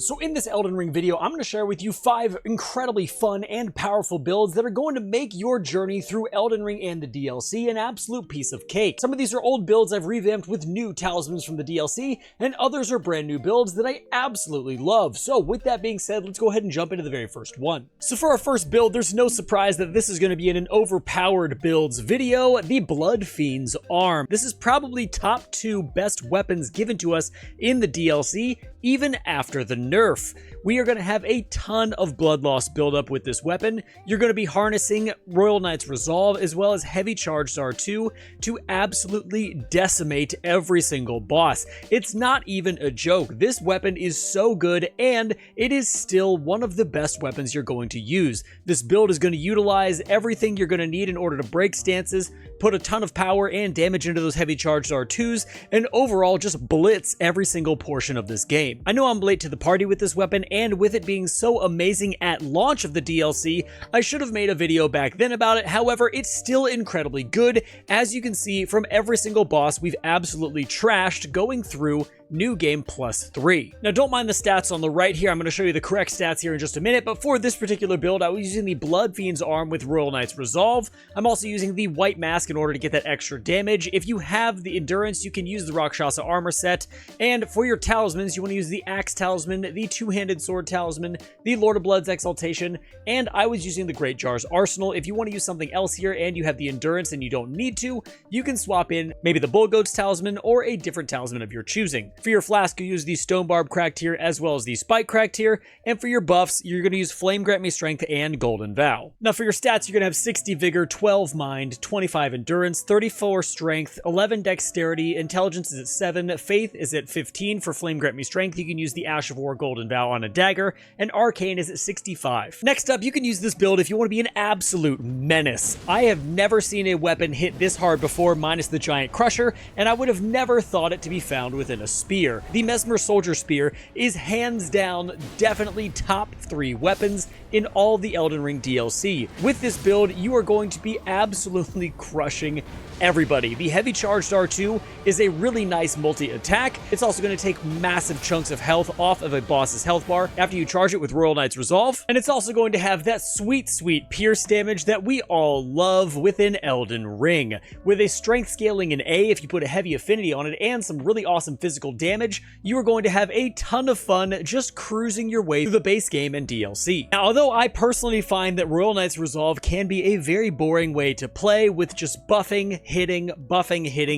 So in this Elden Ring video, I'm going to share with you 5 incredibly fun and powerful builds that are going to make your journey through Elden Ring and the DLC an absolute piece of cake. Some of these are old builds I've revamped with new talismans from the DLC, and others are brand new builds that I absolutely love. So with that being said, let's go ahead and jump into the very first one. So for our first build, there's no surprise that this is going to be in an overpowered builds video, the Bloodfiends Arm. This is probably top 2 best weapons given to us in the DLC, even after the nerf. We are going to have a ton of blood loss buildup with this weapon. You're going to be harnessing Royal Knight's Resolve as well as Heavy Charged R2 to absolutely decimate every single boss. It's not even a joke. This weapon is so good, and it is still one of the best weapons you're going to use. This build is going to utilize everything you're going to need in order to break stances, put a ton of power and damage into those Heavy Charged R2s, and overall just blitz every single portion of this game. I know I'm late to the party with this weapon, and with it being so amazing at launch of the DLC, I should have made a video back then about it. However, it's still incredibly good. As you can see from every single boss we've absolutely trashed going through New Game Plus 3. Now don't mind the stats on the right here, I'm going to show you the correct stats here in just a minute, but for this particular build I was using the Bloodfiends Arm with Royal Knight's Resolve. I'm also using the White Mask in order to get that extra damage. If you have the Endurance, you can use the Rakshasa Armor set, and for your talismans you want to use the Axe Talisman, the Two-Handed Sword Talisman, the Lord of Blood's Exaltation, and I was using the Great Jar's Arsenal. If you want to use something else here and you have the Endurance and you don't need to, you can swap in maybe the Bull Goat's Talisman or a different talisman of your choosing. For your flask, you use the Stone Barb Cracked Tear as well as the Spike Cracked Tear, and for your buffs, you're going to use Flame Grant Me Strength and Golden Vow. Now for your stats, you're going to have 60 Vigor, 12 Mind, 25 Endurance, 34 Strength, 11 Dexterity, Intelligence is at 7, Faith is at 15 for Flame Grant Me Strength. You can use the Ash of War Golden Vow on a dagger, and Arcane is at 65. Next up, you can use this build if you want to be an absolute menace. I have never seen a weapon hit this hard before, minus the Giant Crusher, and I would have never thought it to be found within a spear. The Messmer Soldier Spear is hands down definitely top 3 weapons in all the Elden Ring DLC. With this build, you are going to be absolutely crushing everybody. The Heavy Charged R2 is a really nice multi-attack. It's also going to take massive chunks of health off of a boss's health bar after you charge it with Royal Knight's Resolve, and it's also going to have that sweet pierce damage that we all love within Elden Ring. With a strength scaling in A, if you put a heavy affinity on it, and some really awesome physical damage, you are going to have a ton of fun just cruising your way through the base game and DLC. Now, although I personally find that Royal Knight's Resolve can be a very boring way to play with just buffing, hitting,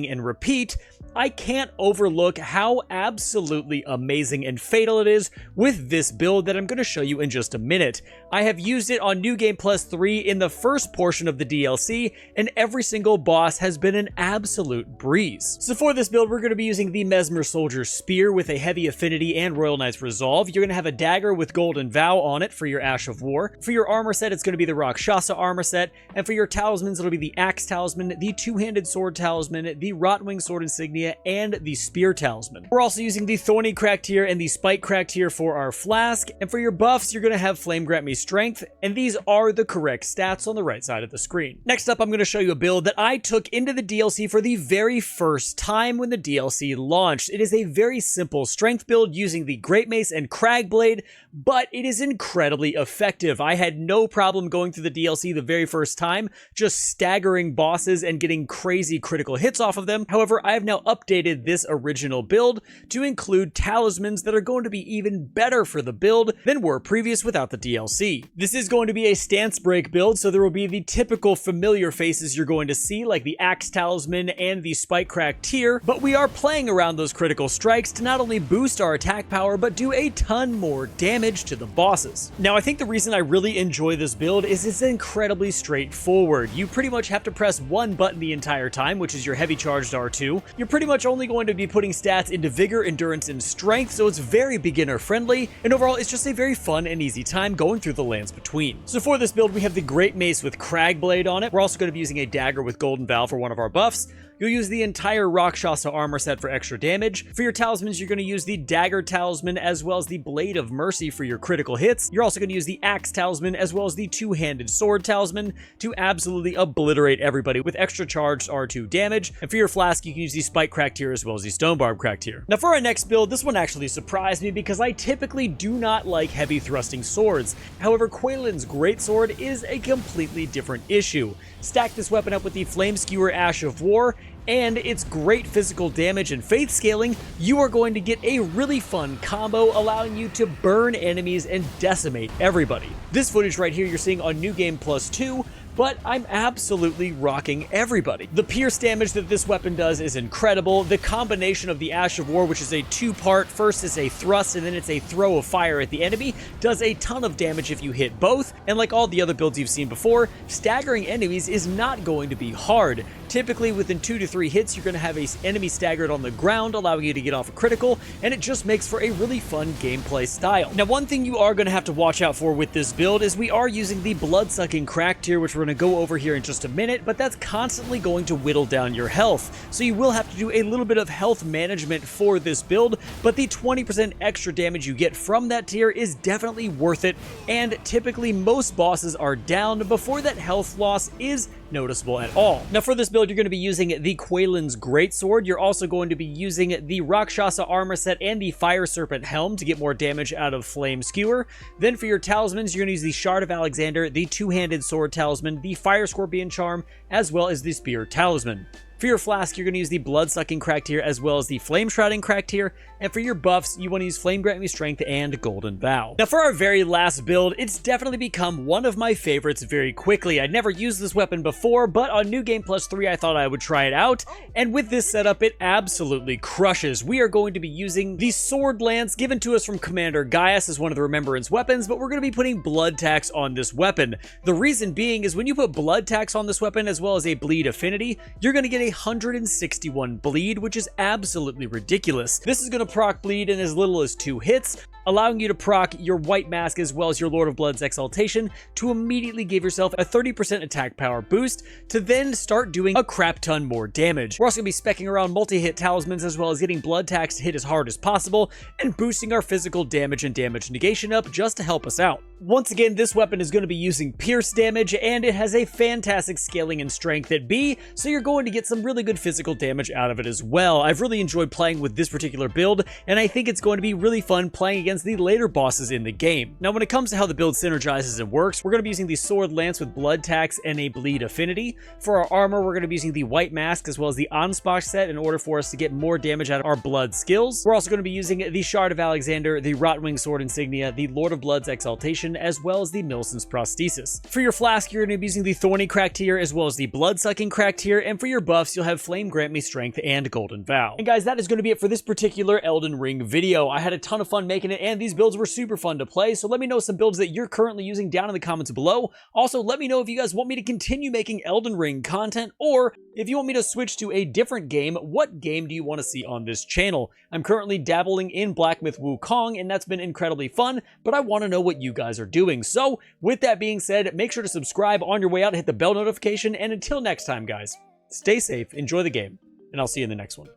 and repeat, I can't overlook how absolutely amazing and fatal it is with this build that I'm going to show you in just a minute. I have used it on New Game Plus 3 in the first portion of the DLC, and every single boss has been an absolute breeze. So for this build, we're going to be using the Messmer Soldier Spear with a heavy affinity and Royal Knight's Resolve. You're going to have a dagger with Golden Vow on it for your Ash of War. For your armor set, it's going to be the Rakshasa Armor set, and for your talismans, it'll be the Axe Talisman, the Two-Handed Sword Talisman, the Rotwing Sword Insignia, and the Spear Talisman. We're also using the Thorny Cracked Tear and the Spike Cracked Tear for our flask, and for your buffs, you're going to have Flame Grant Me Strength, and these are the correct stats on the right side of the screen. Next up, I'm going to show you a build that I took into the DLC for the very first time when the DLC launched. It is a very simple strength build using the Great Mace and Crag Blade, but it is incredibly effective. I had no problem going through the DLC the very first time, just staggering bosses and getting crazy critical hits off of them. However, I have now updated this original build to include talismans that are going to be even better for the build than were previous without the DLC. This is going to be a stance break build, so there will be the typical familiar faces you're going to see, like the Axe Talisman and the Spike Cracked Tear, but we are playing around those critical strikes to not only boost our attack power, but do a ton more damage to the bosses. Now, I think the reason I really enjoy this build is it's incredibly straightforward. You pretty much have to press one button the entire time, which is your Heavy Charged R2. You're pretty much only going to be putting stats into Vigor, Endurance, and Strength, so it's very beginner friendly, and overall it's just a very fun and easy time going through the lands between. So for this build, we have the Great Mace with Crag Blade on it. We're also going to be using a dagger with Golden Vow for one of our buffs. you'll use the entire Rakshasa armor set for extra damage. For your talismans, you're going to use the Dagger Talisman as well as the Blade of Mercy for your critical hits. You're also going to use the Axe Talisman as well as the Two-Handed Sword Talisman to absolutely obliterate everybody with extra charged R2 damage. And for your flask, you can use the Spike Cracked Tear as well as the Stone Barb Cracked Tear. Now for our next build, this one actually surprised me because I typically do not like heavy thrusting swords. However, Queeligns Greatsword is a completely different issue. Stack this weapon up with the Flame Skewer Ash of War, and its great physical damage and faith scaling, you are going to get a really fun combo allowing you to burn enemies and decimate everybody. This footage right here you're seeing on New Game Plus 2, but I'm absolutely rocking everybody. The pierce damage that this weapon does is incredible. The combination of the Ash of War, which is a two-part, first is a thrust and then it's a throw of fire at the enemy, does a ton of damage if you hit both, and like all the other builds you've seen before, staggering enemies is not going to be hard. Typically within 2 to 3 hits, you're going to have an enemy staggered on the ground, allowing you to get off a critical, and it just makes for a really fun gameplay style. Now, one thing you are going to have to watch out for with this build is we are using the Blood-Sucking Cracked Tear, which we're going to go over here in just a minute, but that's constantly going to whittle down your health. So you will have to do a little bit of health management for this build, but the 20% extra damage you get from that tier is definitely worth it, and typically most bosses are down before that health loss is noticeable at all. Now for this build, you're going to be using the Queeligns Greatsword. You're also going to be using the Rakshasa armor set and the Fire Serpent helm to get more damage out of Flame Skewer. Then for your talismans, you're going to use the Shard of Alexander, the Two-Handed Sword Talisman, the Fire Scorpion Charm, as well as the Spear Talisman. For your flask, you're going to use the Blood-Sucking Cracked Tear as well as the Flame Shrouding Cracked Tear, and for your buffs, you want to use Flame Grant Me Strength and Golden Vow. Now for our very last build, it's definitely become one of my favorites very quickly. I'd never used this weapon before, but on New Game Plus 3, I thought I would try it out, and with this setup, it absolutely crushes. We are going to be using the Sword Lance given to us from Commander Gaius as one of the Remembrance weapons, but we're going to be putting Blood Tax on this weapon. The reason being is when you put Blood Tax on this weapon as well as a Bleed Affinity, you're going to get 161 bleed, which is absolutely ridiculous. This is going to proc bleed in as little as 2 hits, allowing you to proc your White Mask as well as your Lord of Blood's Exaltation to immediately give yourself a 30% attack power boost to then start doing a crap ton more damage. We're also going to be specking around multi-hit talismans as well as getting Blood Tax to hit as hard as possible and boosting our physical damage and damage negation up just to help us out. Once again, this weapon is going to be using pierce damage, and it has a fantastic scaling and strength at B, so you're going to get some really good physical damage out of it as well. I've really enjoyed playing with this particular build, and I think it's going to be really fun playing against the later bosses in the game. Now, when it comes to how the build synergizes and works, we're going to be using the Sword Lance with Blood Tax and a Bleed Affinity. For our armor, we're going to be using the White Mask as well as the Anspach set in order for us to get more damage out of our blood skills. We're also going to be using the Shard of Alexander, the Rotwing Sword Insignia, the Lord of Blood's Exaltation, as well as the Milson's Prosthesis. For your flask, you're going to be using the Thorny Cracked Tear as well as the Blood-Sucking Cracked Tear, and for your buffs, you'll have Flame Grant Me Strength and Golden Vow. And guys, that is going to be it for this particular Elden Ring video. I had a ton of fun making it, and these builds were super fun to play, so let me know some builds that you're currently using down in the comments below. Also, let me know if you guys want me to continue making Elden Ring content, or if you want me to switch to a different game. What game do you want to see on this channel? I'm currently dabbling in Black Myth Wukong, and that's been incredibly fun, but I want to know what you guys are doing. So, with that being said, make sure to subscribe on your way out and hit the bell notification, and until next time, guys, stay safe, enjoy the game, and I'll see you in the next one.